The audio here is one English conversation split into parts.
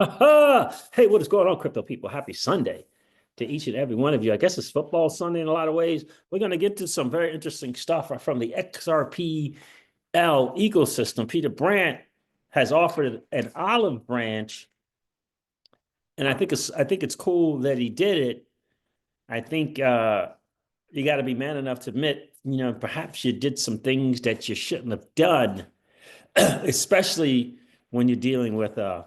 Hey, what is going on, crypto people? Happy Sunday to each and every one of you. I guess it's football Sunday in a lot of ways. We're going to get to some very interesting stuff from the XRPL ecosystem. Peter Brandt has offered an olive branch, and I think it's cool that he did it. I think you got to be man enough to admit, perhaps you did some things that you shouldn't have done, especially when you're dealing with a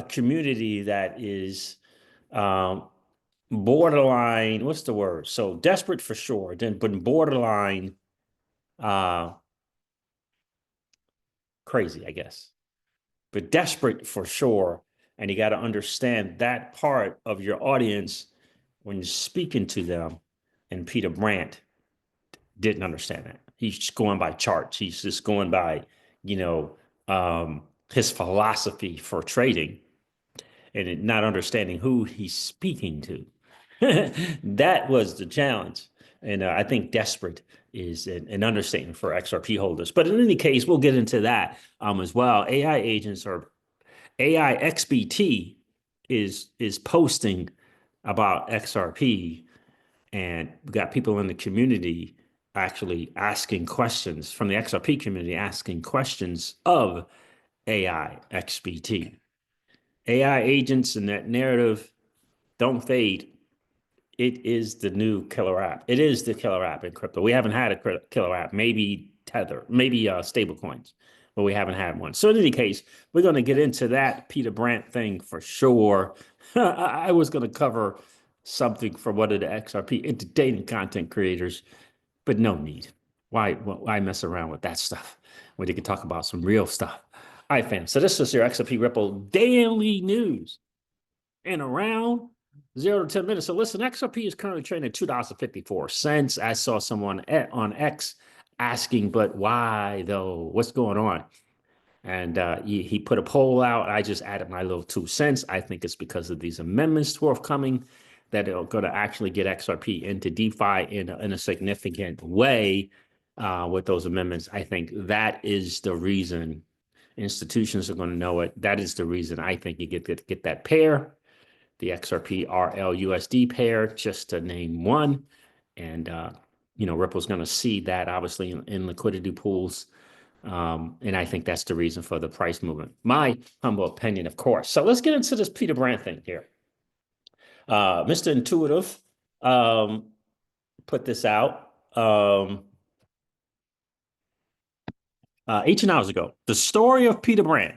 community that is um, borderline. What's the word? So desperate for sure, then but borderline uh, crazy, I guess, but desperate for sure. And you got to understand that part of your audience when you're speaking to them. And Peter Brandt didn't understand that. He's just going by charts. He's just going by, you know, his philosophy for trading and not understanding who he's speaking to. That was the challenge. And I think desperate is an understatement for XRP holders. But in any case, we'll get into that as well. AI agents or AI XBT is posting about XRP, and we got people in the community actually asking questions from the XRP community, asking questions of AI XBT. AI agents and that narrative don't fade. It is the new killer app. It is the killer app in crypto. We haven't had a killer app, maybe Tether, maybe stable coins, but we haven't had one. So in any case, we're going to get into that Peter Brandt thing for sure. I was going to cover something for one of the XRP entertaining content creators, but no need. Why mess around with that stuff when you can talk about some real stuff? All right, fam. So this is your XRP Ripple daily news in around 0 to 10 minutes. So listen, XRP is currently trading at $2.54. I saw someone on X asking, but why though? What's going on? And he put a poll out. I just added my little 2 cents. I think it's because of these amendments forthcoming that are going to actually get XRP into DeFi in a significant way with those amendments. I think that is the reason institutions are going to know it. That is the reason I think you get that pair, the XRP RL pair, just to name one. And, Ripple's going to see that obviously in liquidity pools. And I think that's the reason for the price movement. My humble opinion, of course. So let's get into this Peter Brandt thing here. Mr. Intuitive put this out 18 hours ago. The story of Peter Brandt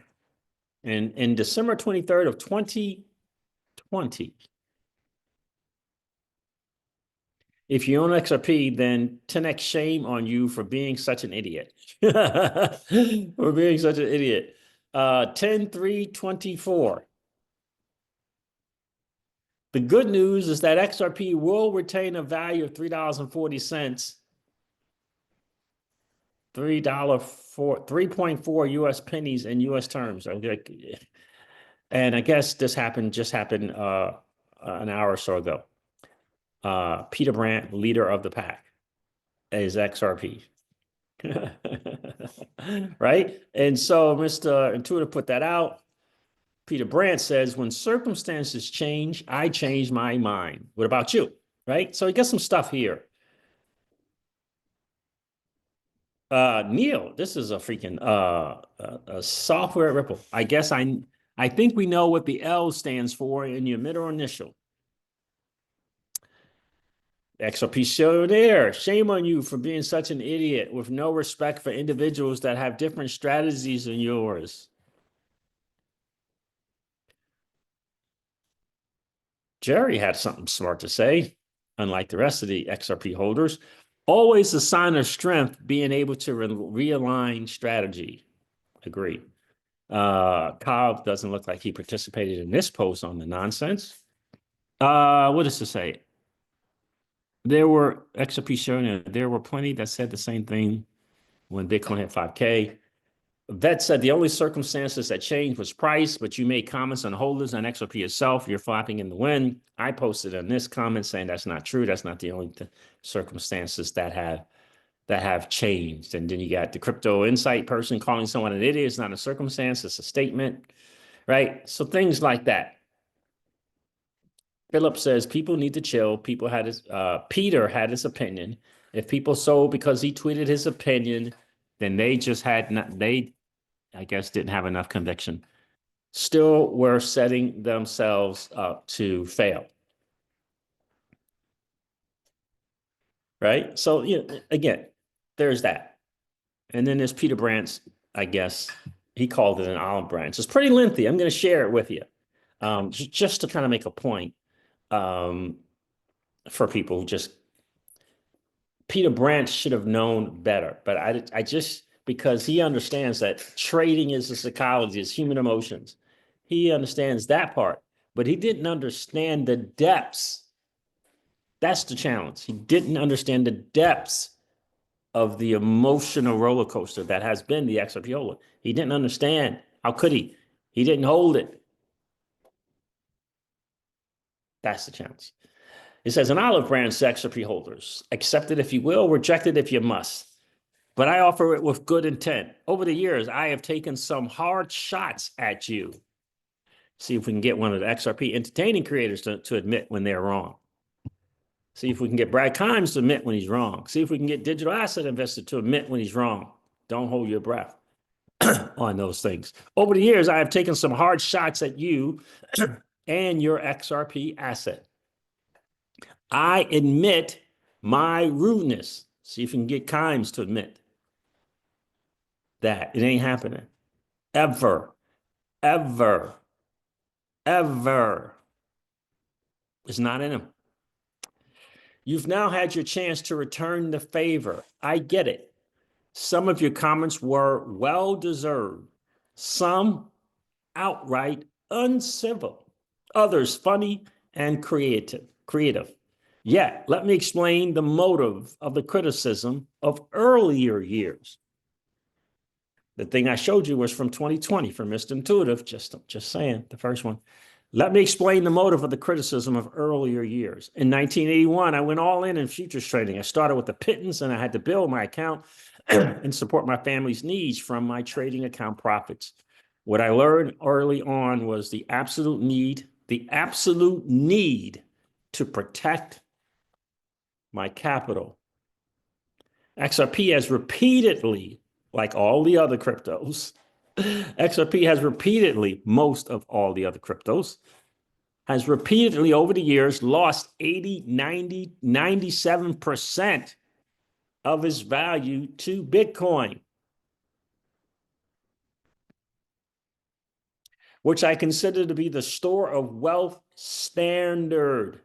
in December 23rd of 2020. If you own XRP, then 10x shame on you for being such an idiot. For being such an idiot. 10/3/24. The good news is that XRP will retain a value of $3.40, $3.4 US pennies in US terms. And I guess this just happened an hour or so ago. Peter Brandt, leader of the pack, is XRP. Right? And so Mr. Intuitive put that out. Peter Brandt says, when circumstances change, I change my mind. What about you? Right? So you get some stuff here. Neil, this is a freaking a software Ripple. I think we know what the L stands for in your middle initial. XRP show there. Shame on you for being such an idiot with no respect for individuals that have different strategies than yours. Jerry had something smart to say, unlike the rest of the XRP holders. Always a sign of strength being able to realign strategy. Agree. Cobb doesn't look like he participated in this post on the nonsense. What does it say? There were XRP showing there were plenty that said the same thing when Bitcoin hit 5K. Vet said the only circumstances that changed was price, but you made comments on holders and XRP itself. You're flapping in the wind. I posted in this comment saying that's not true. That's not the only circumstances that have changed. And then you got the crypto insight person calling someone an idiot. It's not a circumstance. It's a statement. right? So things like that. Philip says people need to chill. People had his Peter had his opinion. If people sold because he tweeted his opinion, then they just had not they I guess didn't have enough conviction. Still were setting themselves up to fail. Right? So again, there's that. And then there's Peter Brandt's, I guess he called it an olive branch. It's pretty lengthy. I'm going to share it with you. Just to kind of make a point um, for people who just Peter Brandt should have known better, but I just because he understands that trading is the psychology, is human emotions. He understands that part, but he didn't understand the depths. That's the challenge. He didn't understand the depths of the emotional roller coaster that has been the XRPL. He didn't understand. How could he? He didn't hold it. That's the challenge. It says an olive branch XRP holders, accept it if you will, reject it if you must. But I offer it with good intent. Over the years, I have taken some hard shots at you. See if we can get one of the XRP entertaining creators to admit when they're wrong. See if we can get Brad Kimes to admit when he's wrong. See if we can get Digital Asset Investor to admit when he's wrong. Don't hold your breath on those things. Over the years, I have taken some hard shots at you and your XRP asset. I admit my rudeness. See if you can get Kimes to admit that. It ain't happening. Ever. Ever. Ever. It's not in him. You've now had your chance to return the favor. I get it. Some of your comments were well-deserved. Some outright uncivil. Others funny and creative. Yet, let me explain the motive of the criticism of earlier years. The thing I showed you was from 2020 from Mr. Intuitive, just saying, the first one. Let me explain the motive of the criticism of earlier years. In 1981, I went all in futures trading. I started with a pittance and I had to build my account and support my family's needs from my trading account profits. What I learned early on was the absolute need to protect my capital. XRP has repeatedly, like all the other cryptos, XRP has repeatedly, most of all the other cryptos, has repeatedly over the years lost 80, 90, 97% of its value to Bitcoin, which I consider to be the store of wealth standard.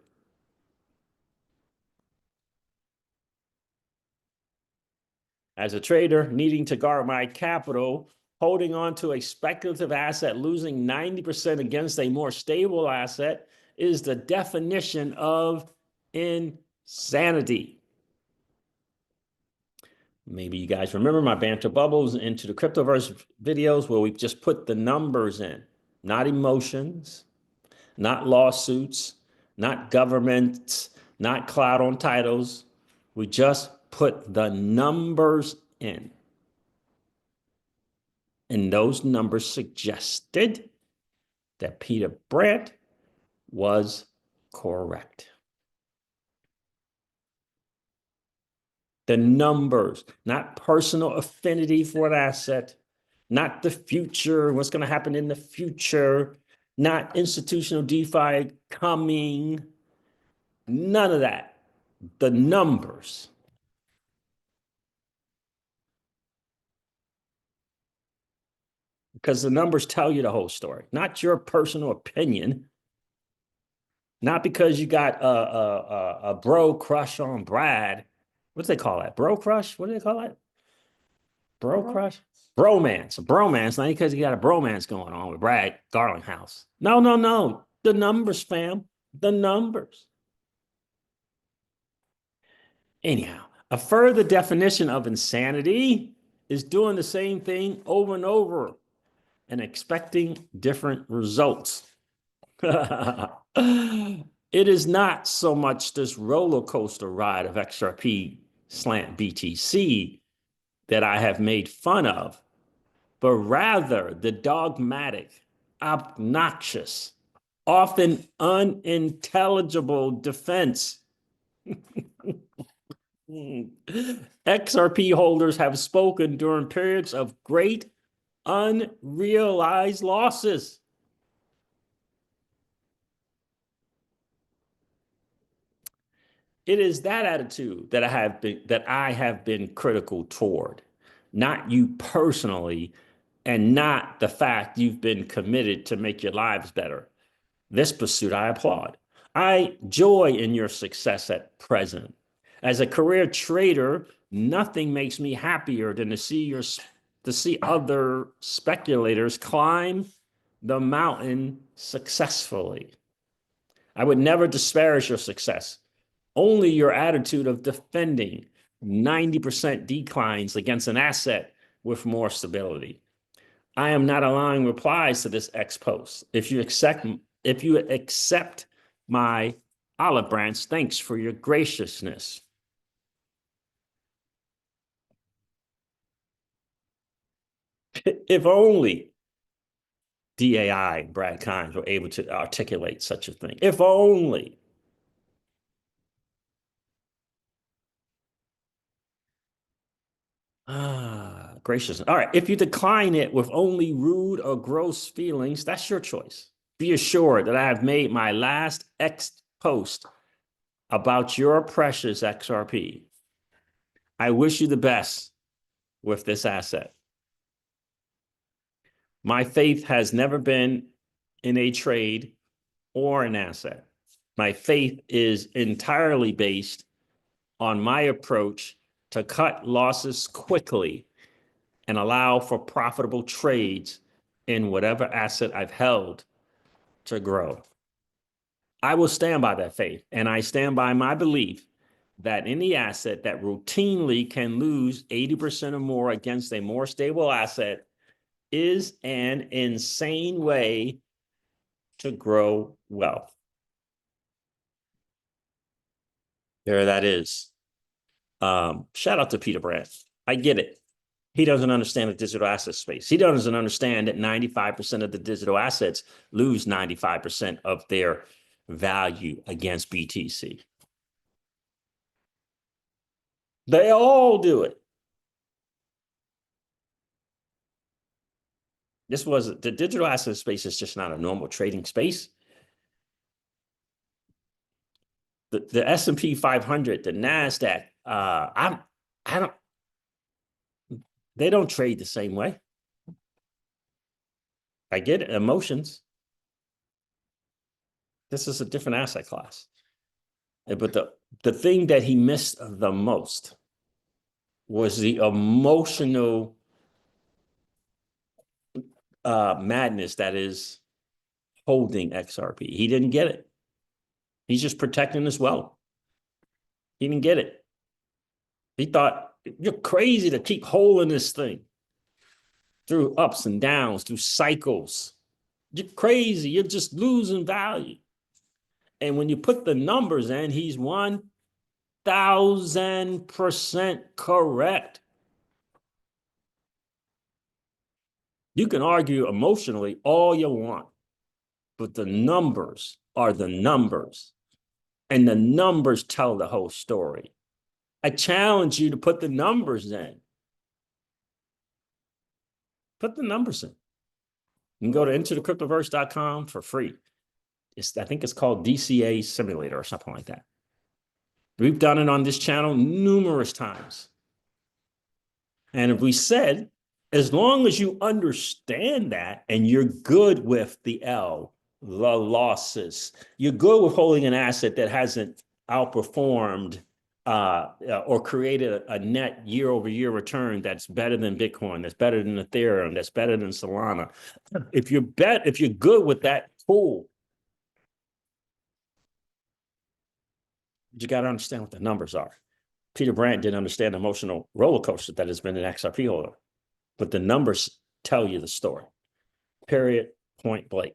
As a trader needing to guard my capital, holding on to a speculative asset, losing 90% against a more stable asset is the definition of insanity. Maybe you guys remember my banter bubbles into the cryptoverse videos where we just put the numbers in, not emotions, not lawsuits, not governments, not cloud on titles. We just put the numbers in. And those numbers suggested that Peter Brandt was correct. The numbers, not personal affinity for an asset, not the future, what's going to happen in the future, not institutional DeFi coming, none of that. The numbers. Because the numbers tell you the whole story, not your personal opinion. Not because you got a bro crush on Brad. What do they call that? Bro crush? What do they call that? Bro crush? Bromance. A bromance. Not because you got a bromance going on with Brad Garlinghouse. No, no, no. The numbers, fam. The numbers. Anyhow, a further definition of insanity is doing the same thing over and over and expecting different results. It is not so much this roller coaster ride of XRP slant BTC that I have made fun of, but rather the dogmatic obnoxious, often unintelligible defense. XRP holders have spoken during periods of great unrealized losses. It is that attitude that I have been critical toward, not you personally, and not the fact you've been committed to make your lives better. This pursuit I applaud. I joy in your success at present. As a career trader, nothing makes me happier than to see other speculators climb the mountain successfully. I would never disparage your success, only your attitude of defending 90% declines against an asset with more stability. I am not allowing replies to this X post. If you accept my olive branch, thanks for your graciousness. If only DAI and Brad Kimes were able to articulate such a thing. If only. Gracious. All right. If you decline it with only rude or gross feelings, that's your choice. Be assured that I have made my last X post about your precious XRP. I wish you the best with this asset. My faith has never been in a trade or an asset. My faith is entirely based on my approach to cut losses quickly and allow for profitable trades in whatever asset I've held to grow. I will stand by that faith, and I stand by my belief that any asset that routinely can lose 80% or more against a more stable asset is an insane way to grow wealth. There that is. Shout out to Peter Brandt. I get it. He doesn't understand the digital asset space. He doesn't understand that 95% of the digital assets lose 95% of their value against BTC. They all do it. The digital asset space is just not a normal trading space. The S&P 500, the NASDAQ, they don't trade the same way. I get it, emotions. This is a different asset class. But the thing that he missed the most was the emotional madness that is holding XRP. He didn't get it. He's just protecting his wealth. He didn't get it. He thought, you're crazy to keep holding this thing through ups and downs, through cycles. You're crazy. You're just losing value. And when you put the numbers in, he's 1,000% correct. You can argue emotionally all you want, but the numbers are the numbers, and the numbers tell the whole story. I challenge you to put the numbers in. Put the numbers in. You can go to intothecryptoverse.com for free. I think it's called DCA Simulator or something like that. We've done it on this channel numerous times. And if we said, as long as you understand that and you're good with the losses, you're good with holding an asset that hasn't outperformed or created a net year-over-year return that's better than Bitcoin, that's better than Ethereum, that's better than Solana. If you're good with that, cool. You got to understand what the numbers are. Peter Brandt didn't understand the emotional roller coaster that has been an XRP holder, but the numbers tell you the story. Period. Point blank.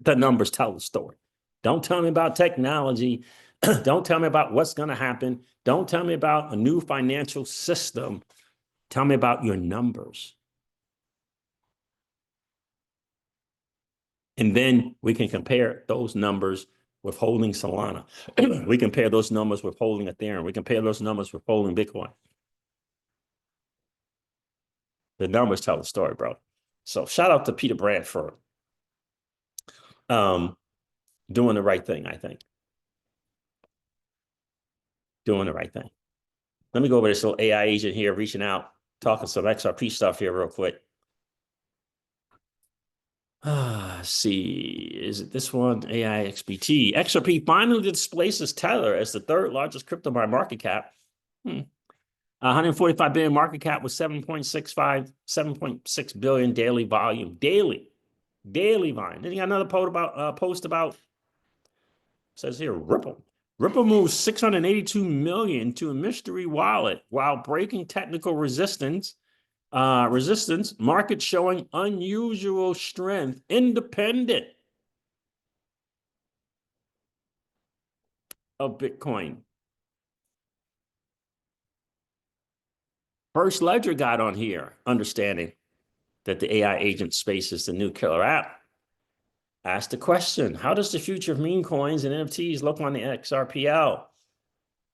The numbers tell the story. Don't tell me about technology. Don't tell me about what's going to happen. Don't tell me about a new financial system. Tell me about your numbers. And then we can compare those numbers with holding Solana. We compare those numbers with holding Ethereum. We compare those numbers with holding Bitcoin. The numbers tell the story, bro. So shout out to Peter Brandt for doing the right thing, I think. Doing the right thing. Let me go over this little AI agent here, reaching out, talking some XRP stuff here real quick. See, is it this one? AI XBT. XRP finally displaces Tether as the third largest crypto by market cap. 145 billion market cap with 7.6 billion daily volume. Daily volume. Then you got another post about says here, Ripple. Ripple moves 682 million to a mystery wallet while breaking technical resistance. Market showing unusual strength, independent of Bitcoin. First Ledger got on here, understanding that the AI agent space is the new killer app. Asked the question, how does the future of meme coins and NFTs look on the XRPL?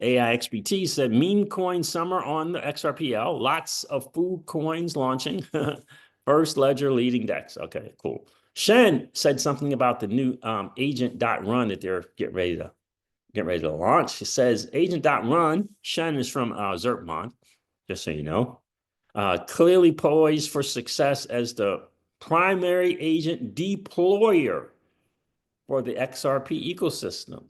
AI XBT said meme coin summer on the XRPL. Lots of food coins launching. First Ledger leading DEX. Okay, cool. Shen said something about the new agent.run that they're getting ready to launch. It says agent.run. Shen is from Zerpmont, just so you know. Clearly poised for success as the primary agent deployer for the XRP ecosystem.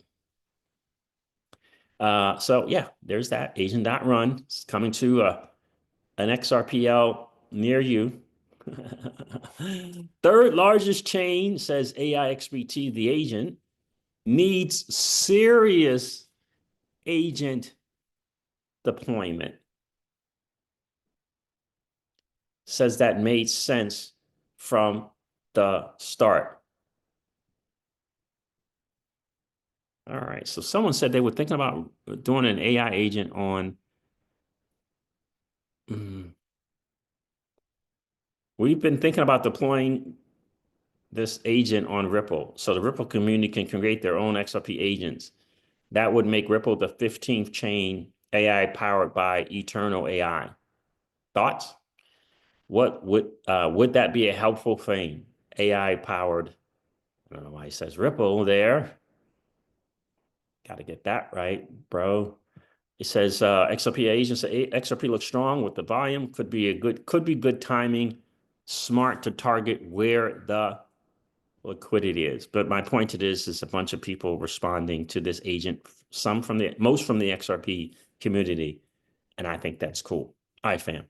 So yeah, there's that agent.run. It's coming to an XRPL near you. Third largest chain, says AI XBT, the agent, needs serious agent deployment. Says that made sense from the start. All right, so someone said they were thinking about doing an AI agent on we've been thinking about deploying this agent on Ripple. So the Ripple community can create their own XRP agents. That would make Ripple the 15th chain AI powered by Eternal AI. Thoughts? What would that be a helpful thing? AI powered. I don't know why he says Ripple there. Got to get that right, bro. It says XRP agents. XRP looks strong with the volume. Could be good timing. Smart to target where the liquidity is. But my point to this is a bunch of people responding to this agent, most from the XRP community. And I think that's cool. All right, fam.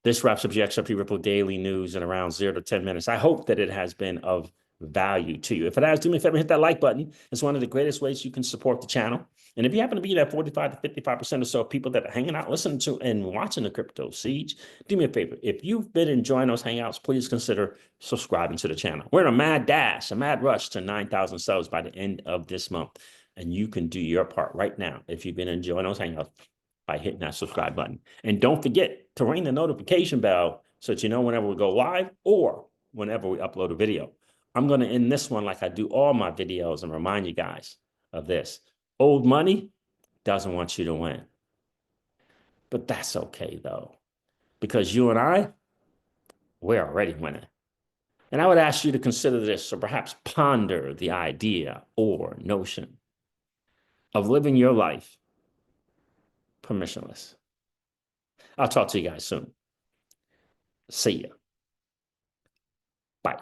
This wraps up the XRP Ripple Daily News in around 0 to 10 minutes. I hope that it has been of value to you. If it has, do me a favor, hit that like button. It's one of the greatest ways you can support the channel. And if you happen to be that 45 to 55% or so of people that are hanging out, listening to and watching the CryptoCeej, do me a favor. If you've been enjoying those hangouts, please consider subscribing to the channel. We're in a mad rush to 9,000 subs by the end of this month. And you can do your part right now if you've been enjoying those hangouts by hitting that subscribe button. And don't forget to ring the notification bell so that you know whenever we go live or whenever we upload a video. I'm going to end this one like I do all my videos and remind you guys of this. Old money doesn't want you to win. But that's okay, though, because you and I, we're already winning. And I would ask you to consider this or perhaps ponder the idea or notion of living your life permissionless. I'll talk to you guys soon. See ya. Bye.